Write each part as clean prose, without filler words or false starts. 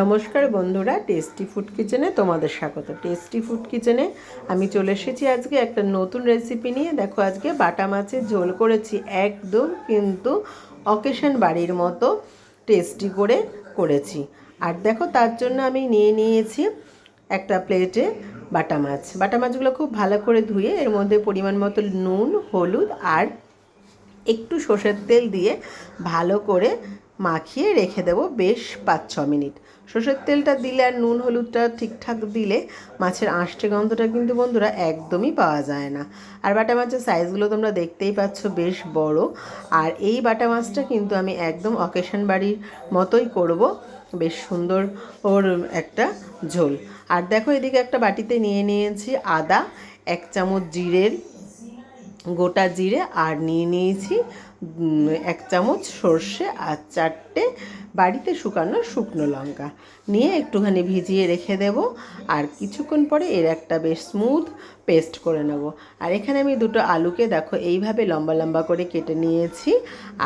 নমস্কার বন্ধুরা, tasty food কিচেনে তোমাদের স্বাগত। টেস্টি ফুড কিচেনে আমি চলে এসেছি আজকে একটা নতুন রেসিপি নিয়ে। দেখো, আজকে বাটা মাছের ঝোল করেছি, একদম কিন্তু অকেশন বাড়ির মতো টেস্টি করে করেছি। আর দেখো, তার জন্য আমি নিয়েছি একটা প্লেটে বাটা মাছগুলো খুব ভালো করে ধুয়ে এর মধ্যে পরিমাণ মতো নুন, হলুদ আর একটু সর্ষের তেল দিয়ে ভালো করে মাখিয়ে রেখে দেবো বেশ 5-6 মিনিট। সর্ষের তেলটা দিলে আর নুন হলুদটা ঠিকঠাক দিলে মাছের আঁশটে গন্ধটা কিন্তু বন্ধুরা একদমই পাওয়া যায় না। আর বাটা মাছের সাইজগুলো তোমরা দেখতেই পাচ্ছ, বেশ বড়। আর এই বাটা মাছটা কিন্তু আমি একদম অকেশন বাড়ির মতোই করব, বেশ সুন্দর ওর একটা ঝোল। আর দেখো, এদিকে একটা বাটিতে নিয়েছি আদা, 1 চামচ গোটা জিরে, আর নিয়েছি 1 চামচ সর্ষে, আর 4টে বাড়িতে শুকানো শুকনো লঙ্কা নিয়ে একটুখানি ভিজিয়ে রেখে দেব। আর কিছুক্ষণ পরে এর একটা বেশ স্মুথ পেস্ট করে নেব। আর এখানে আমি 2টো আলুকে দেখো এইভাবে লম্বা লম্বা করে কেটে নিয়েছি।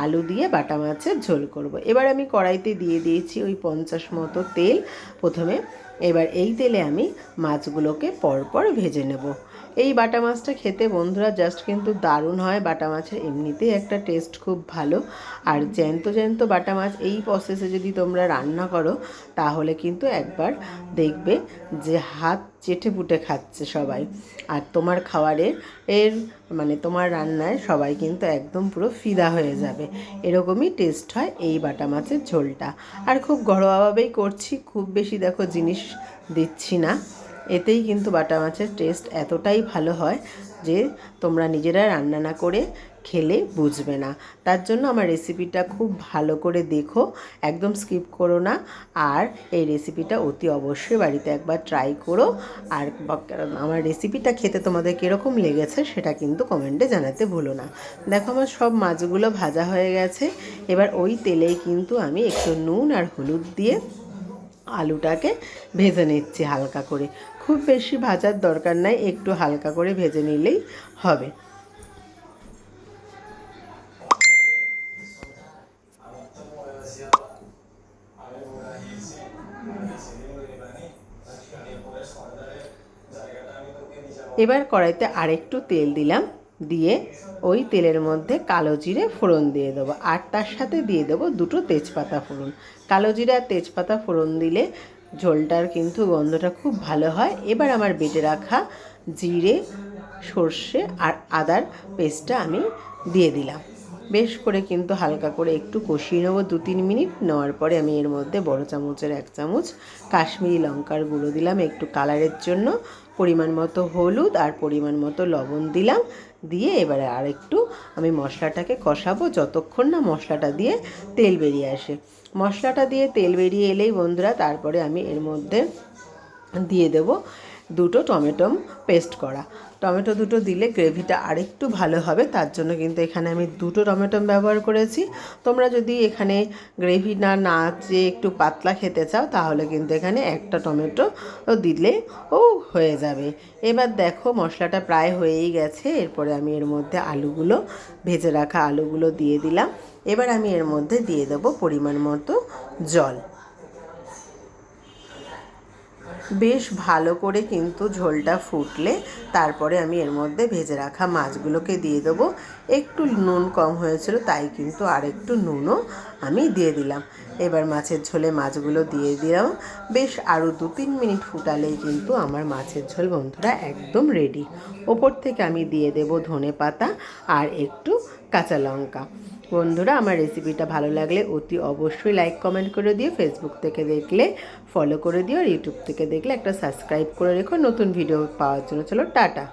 আলু দিয়ে বাটা মাছের ঝোল করব। এবার আমি কড়াইতে দিয়ে দিয়েছি ওই 50 মতো তেল প্রথমে। এবার এই তেলে আমি মাছগুলোকে পরপর ভেজে নেব। এই বাটা মাছটা খেতে বন্ধুরা জাস্ট কিন্তু দারুণ হয়। বাটা মাছের এমনিতেই একটা টেস্ট খুব ভালো। আর জ্যান্ত বাটা মাছ এই প্রসেসে যদি তোমরা রান্না করো তাহলে কিন্তু একবার দেখবে যে হাত চেটে পুটে খাচ্ছে সবাই। আর তোমার তোমার রান্নায় সবাই কিন্তু একদম পুরো ফিদা হয়ে যাবে। এরকমই টেস্ট হয় এই বাটা মাছের ঝোলটা। আর খুব ঘরোয়াভাবেই করছি, খুব বেশি দেখো জিনিস দিচ্ছি না। এতেই কিন্তু বাটা মাছের টেস্ট এতটাই ভালো হয় যে তোমরা নিজেরা রান্না না করে খেলে বুঝবে না। তার জন্য আমার রেসিপিটা খুব ভালো করে দেখো, একদম স্কিপ করো না। আর এই রেসিপিটা অতি অবশ্যই বাড়িতে একবার ট্রাই করো। আর আমার রেসিপিটা খেতে তোমাদের কীরকম লেগেছে সেটা কিন্তু কমেন্টে জানাতে ভুলো না। দেখো, আমার সব মাছগুলো ভাজা হয়ে গেছে। এবার ওই তেলেই কিন্তু আমি একটু নুন আর হলুদ দিয়ে আলুটাকে ভেজে নিচ্ছি হালকা করে। খুব বেশি ভাজার দরকার নাই, একটু হালকা করে ভেজে নিলেই হবে। এবার কড়াইতে আরেকটু তেল দিলাম, দিয়ে ওই তেলের মধ্যে কালো জিরে ফোড়ন দিয়ে দেবো। আর তার সাথে দিয়ে দেবো 2টো তেজপাতা ফোড়ন। কালো জিরে আর তেজপাতা ফোড়ন দিলে ঝোলটার কিন্তু গন্ধটা খুব ভালো হয়। এবার আমার বেটে রাখা জিরে, সর্ষে আর আদার পেস্টটা আমি দিয়ে দিলাম। বেশ করে কিন্তু হালকা করে একটু কষিয়ে নেবো 2-3 মিনিট। নেওয়ার পরে আমি এর মধ্যে বড় চামচের 1 চামচ কাশ্মীরি লঙ্কার গুঁড়ো দিলাম একটু কালারের জন্য, পরিমাণ মতো হলুদ আর পরিমাণ মতো লবণ দিলাম। দিয়ে এবারে আর একটু আমি মশলাটাকে কষাবো যতক্ষণ না মশলাটা দিয়ে তেল বেরিয়ে আসে। মশলাটা দিয়ে তেল বেরিয়ে এলেই বন্ধুরা তারপরে আমি এর মধ্যে দিয়ে দেব 2টো টমেটো পেস্ট করা। টমেটো 2টো দিলে গ্রেভিটা আরেকটু ভালো হবে, তার জন্য কিন্তু এখানে আমি 2টো টমেটো ব্যবহার করেছি। তোমরা যদি এখানে গ্রেভি না চেয়ে একটু পাতলা খেতে চাও তাহলে কিন্তু এখানে একটা টমেটো দিলে হয়ে যাবে। এবার দেখো, মশলাটা প্রায় হয়েই গেছে। এরপরে আমি এর মধ্যে ভেজে রাখা আলুগুলো দিয়ে দিলাম। এবার আমি এর মধ্যে দিয়ে দেবো পরিমাণ মতো জল। বেশ ভালো করে কিন্তু ঝোলটা ফুটলে তারপরে আমি এর মধ্যে ভেজে রাখা মাছগুলোকে দিয়ে দেবো। একটু নুন কম হয়েছিল, তাই কিন্তু আর একটু নুনও আমি দিয়ে দিলাম। এবার মাছের ঝোলে মাছগুলো দিয়ে দিলাম। বেশ আরও 2-3 মিনিট ফুটালেই কিন্তু আমার মাছের ঝোল বন্ধুরা একদম রেডি। ওপর থেকে আমি দিয়ে দেব ধনেপাতা আর একটু কাঁচা লঙ্কা। বন্ধুরা, আমার রেসিপিটা ভালো লাগলে অতি অবশ্যই লাইক কমেন্ট করে দিও। ফেসবুক থেকে দেখলে ফলো করে দিও, আর ইউটিউব থেকে দেখলে একটা সাবস্ক্রাইব করে রেখো নতুন ভিডিও পাওয়ার জন্য। চলো, টাটা।